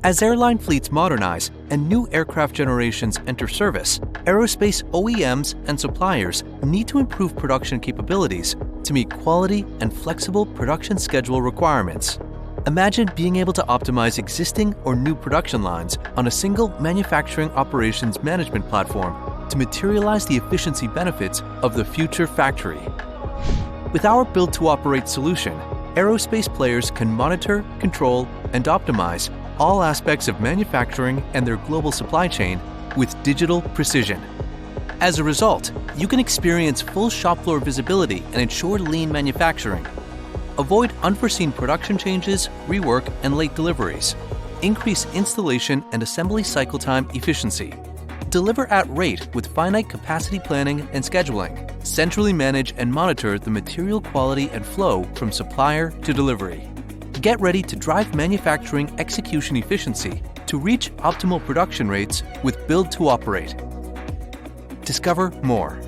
As airline fleets modernize and new aircraft generations enter service, aerospace OEMs and suppliers need to improve production capabilities to meet quality and flexible production schedule requirements. Imagine being able to optimize existing or new production lines on a single manufacturing operations management platform to materialize the efficiency benefits of the future factory. With our build-to-operate solution, aerospace players can monitor, control, and optimize all aspects of manufacturing and their global supply chain with digital precision. As a result, you can experience full shop floor visibility and ensure lean manufacturing. Avoid unforeseen production changes, rework, and late deliveries. Increase installation and assembly cycle time efficiency. Deliver at rate with finite capacity planning and scheduling. Centrally manage and monitor the material quality and flow from supplier to delivery. Get ready to drive manufacturing execution efficiency to reach optimal production rates with Build to Operate. Discover more.